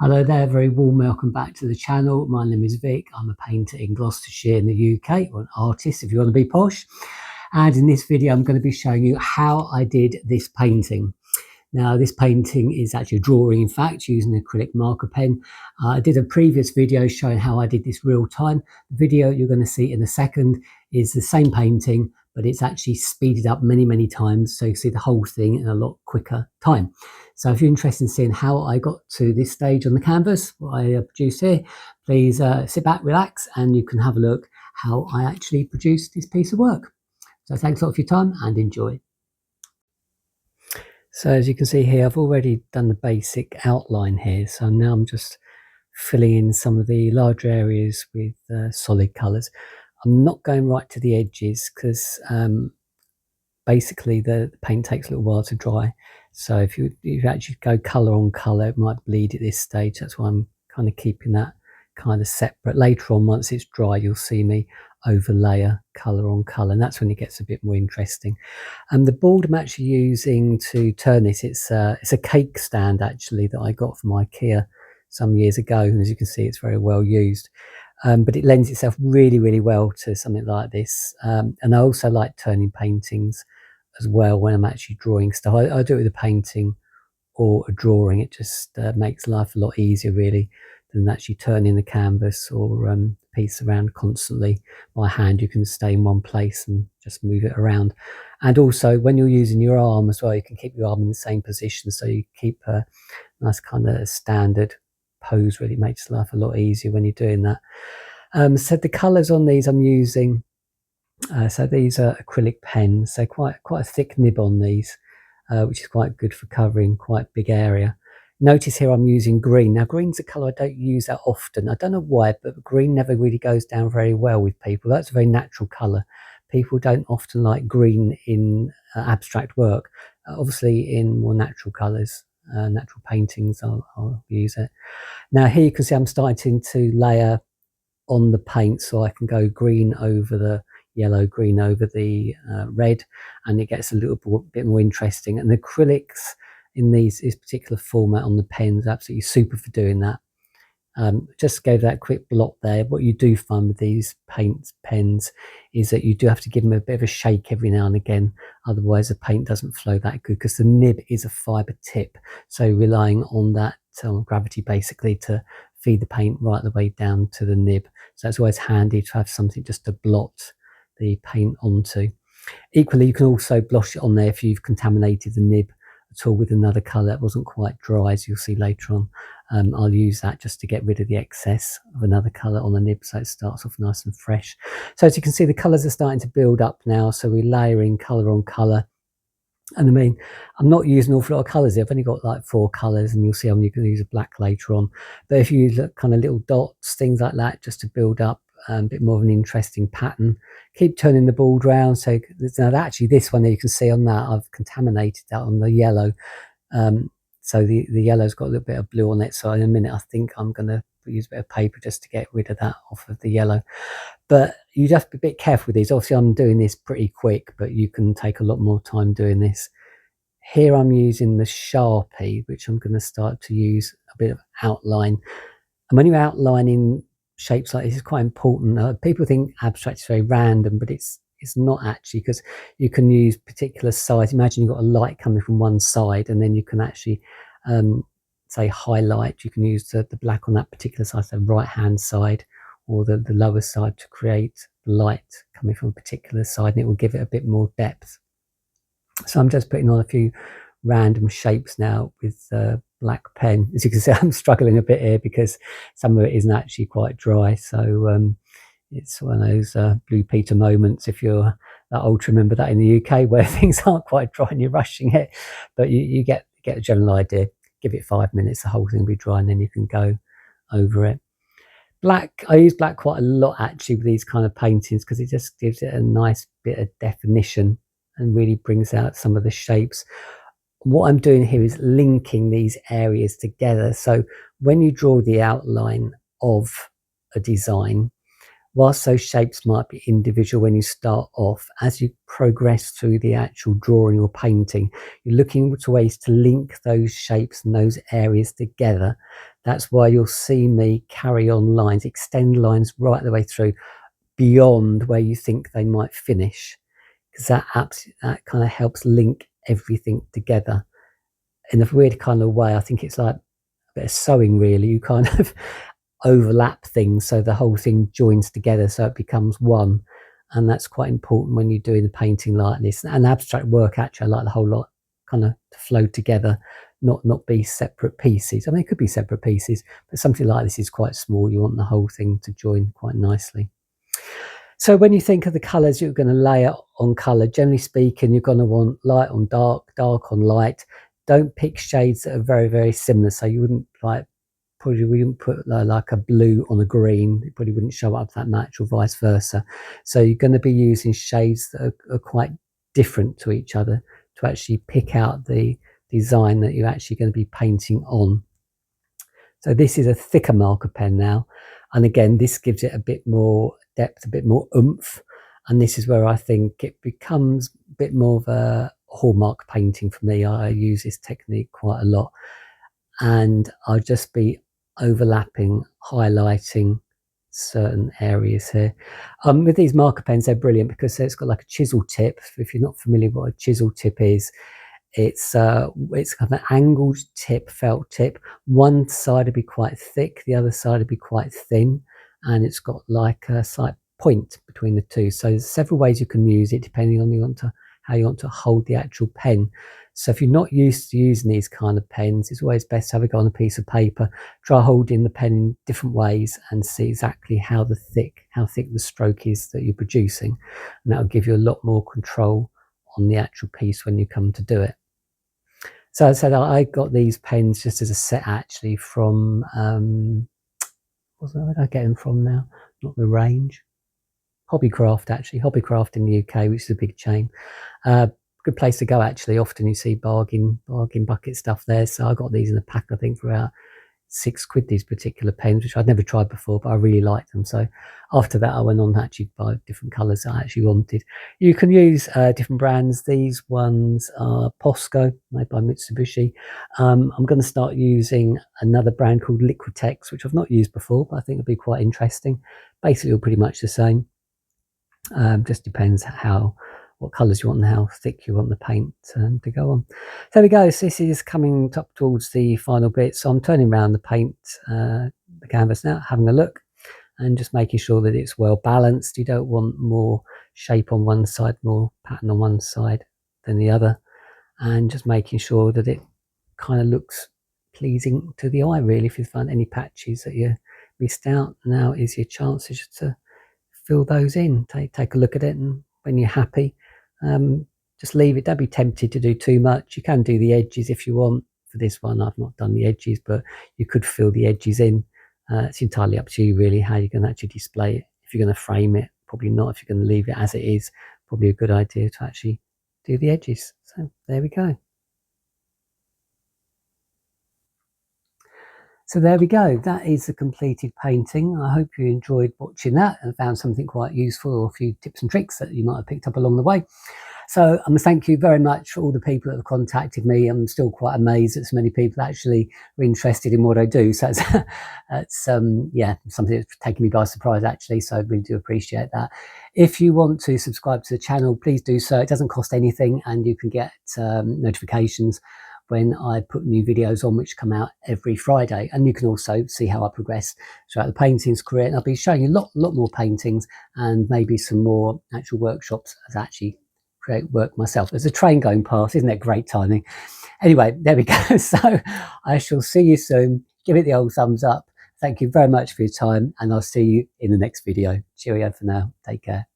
Hello there, very warm welcome back to the channel. My name is Vic. I'm a painter in Gloucestershire in the UK, or an artist if you want to be posh. And in this video, I'm going to be showing you how I did this painting. Now, this painting is actually a drawing, in fact, using an acrylic marker pen. I did a previous video showing how I did this real time. The video you're going to see in a second is the same painting, but it's actually speeded up many times, so you see the whole thing in a lot quicker time. So if you're interested in seeing how I got to this stage on the canvas, what I produced here, please sit back, relax, and you can have a look how I actually produced this piece of work. So thanks a lot for your time and enjoy. So as you can see here, I've already done the basic outline here. So now I'm just filling in some of the larger areas with solid colours. I'm not going right to the edges because basically the paint takes a little while to dry. So if you actually go colour on colour, it might bleed at this stage. That's why I'm kind of keeping that kind of separate. Later on, once it's dry, you'll see me overlayer colour on colour, and that's when it gets a bit more interesting. And the board I'm actually using to turn this, it's a cake stand actually that I got from IKEA some years ago, and as you can see, it's very well used. But it lends itself really well to something like this. And I also like turning paintings as well when I'm actually drawing stuff. I do it with a painting or a drawing. It just makes life a lot easier really than actually turning the canvas or piece around constantly by hand. You can stay in one place and just move it around. And also when you're using your arm as well, you can keep your arm in the same position, so you keep a nice kind of standard pose. Really makes life a lot easier when you're doing that. So the colors on these I'm using, so these are acrylic pens, so quite a thick nib on these, which is quite good for covering quite a big area. Notice here I'm using green. Now green's a colour I don't use that often. I don't know why, but green never really goes down very well with people. That's a very natural colour. People don't often like green in abstract work. Obviously in more natural colours, natural paintings, I'll use it. Now here you can see I'm starting to layer on the paint, so I can go green over the yellow, green over the red, and it gets a little bit more interesting. And the acrylics in this particular format on the pens are absolutely super for doing that. Just gave that quick blot there. What you do find with these pens is that you do have to give them a bit of a shake every now and again, otherwise the paint doesn't flow that good, because the nib is a fibre tip, so relying on that gravity basically to feed the paint right the way down to the nib. So it's always handy to have something just to blot the paint onto. Equally, you can also blosh it on there if you've contaminated the nib at all with another colour that wasn't quite dry, as you'll see later on. I'll use that just to get rid of the excess of another colour on the nib, so it starts off nice and fresh. So as you can see, the colours are starting to build up now, so we're layering colour on colour. And I mean, I'm not using an awful lot of colours here. I've only got like 4 colours, and you'll see I'm going to use a black later on. But if you use kind of little dots, things like that, just to build up a bit more of an interesting pattern. Keep turning the board round. So now actually this one there, you can see on that, I've contaminated that on the yellow. So the yellow's got a little bit of blue on it. So in a minute, I think I'm going to use a bit of paper just to get rid of that off of the yellow. But you have to be a bit careful with these. Obviously, I'm doing this pretty quick, but you can take a lot more time doing this. Here I'm using the Sharpie, which I'm going to start to use a bit of outline. And when you're outlining shapes like this, it's quite important. People think abstract is very random, but it's not actually, because you can use particular sides. Imagine you've got a light coming from one side, and then you can actually say highlight. You can use the black on that particular side, so right hand side or the lower side, to create the light coming from a particular side, and it will give it a bit more depth. So I'm just putting on a few random shapes now with black pen. As you can see, I'm struggling a bit here because some of it isn't actually quite dry. So it's one of those Blue Peter moments, if you're that old to remember that, in the UK, where things aren't quite dry and you're rushing it. But you get a general idea. Give it 5 minutes, the whole thing will be dry, and then you can go over it. Black, I use black quite a lot actually with these kind of paintings, because it just gives it a nice bit of definition and really brings out some of the shapes. What I'm doing here is linking these areas together. So when you draw the outline of a design, whilst those shapes might be individual when you start off, as you progress through the actual drawing or painting, you're looking to ways to link those shapes and those areas together, That's why you'll see me carry on lines, extend lines right the way through beyond where you think they might finish, because that kind of helps link everything together in a weird kind of way. I think it's like a bit of sewing, really. You kind of overlap things so the whole thing joins together so it becomes one. And that's quite important when you're doing a painting like this. And abstract work, actually, I like the whole lot kind of to flow together, not be separate pieces. I mean, it could be separate pieces, but something like this is quite small. You want the whole thing to join quite nicely. So when you think of the colours you're going to layer on colour, generally speaking, you're going to want light on dark, dark on light. Don't pick shades that are very, very similar. So you wouldn't probably wouldn't put like a blue on a green. It probably wouldn't show up that much, or vice versa. So you're going to be using shades that are quite different to each other to actually pick out the design that you're actually going to be painting on. So this is a thicker marker pen now. And again, this gives it a bit more depth, a bit more oomph. And this is where I think it becomes a bit more of a hallmark painting for me. I use this technique quite a lot. And I'll just be overlapping, highlighting certain areas here. With these marker pens, they're brilliant because it's got like a chisel tip. If you're not familiar with what a chisel tip is, it's kind of an angled tip, felt tip. One side would be quite thick, the other side would be quite thin, and it's got like a slight point between the two. So there's several ways you can use it depending on how you want to hold the actual pen. So if you're not used to using these kind of pens, it's always best to have it go on a piece of paper, try holding the pen in different ways and see exactly how thick the stroke is that you're producing. And that'll give you a lot more control on the actual piece when you come to do it. So I said I got these pens just as a set actually from, where did I get them from now? Not the range. Hobbycraft, actually. Hobbycraft in the UK, which is a big chain. Good place to go, actually. Often you see bargain bucket stuff there. So I got these in a pack, I think, for about £6, these particular pens, which I'd never tried before, but I really liked them. So after that, I went on to actually buy different colours I actually wanted. You can use different brands. These ones are Posco, made by Mitsubishi. I'm going to start using another brand called Liquitex, which I've not used before, but I think it'll be quite interesting. Basically, all pretty much the same. Just depends what colours you want and how thick you want the paint to go on. So there we go. So this is coming up towards the final bit. So I'm turning around the paint, the canvas now, having a look and just making sure that it's well balanced. You don't want more shape on one side, more pattern on one side than the other. And just making sure that it kind of looks pleasing to the eye, really. If you find any patches that you missed out, now is your chance to fill those in. Take a look at it, and when you're happy, just leave it. Don't be tempted to do too much. You can do the edges if you want. For this one, I've not done the edges, but you could fill the edges in. It's entirely up to you, really, how you're going to actually display it. If you're going to frame it, probably not. If you're going to leave it as it is, probably a good idea to actually do the edges. So there we go. So there we go. That is the completed painting. I hope you enjoyed watching that and found something quite useful, or a few tips and tricks that you might have picked up along the way. So thank you very much for all the people that have contacted me. I'm still quite amazed that so many people actually are interested in what I do. So it's yeah, something that's taken me by surprise, actually. So I really do appreciate that. If you want to subscribe to the channel, please do so. It doesn't cost anything, and you can get notifications when I put new videos on, which come out every Friday. And you can also see how I progress throughout the paintings career. And I'll be showing you a lot more paintings and maybe some more actual workshops as I actually create work myself. There's a train going past, isn't it? Great timing. Anyway, there we go. So I shall see you soon. Give it the old thumbs up. Thank you very much for your time, and I'll see you in the next video. Cheerio for now. Take care.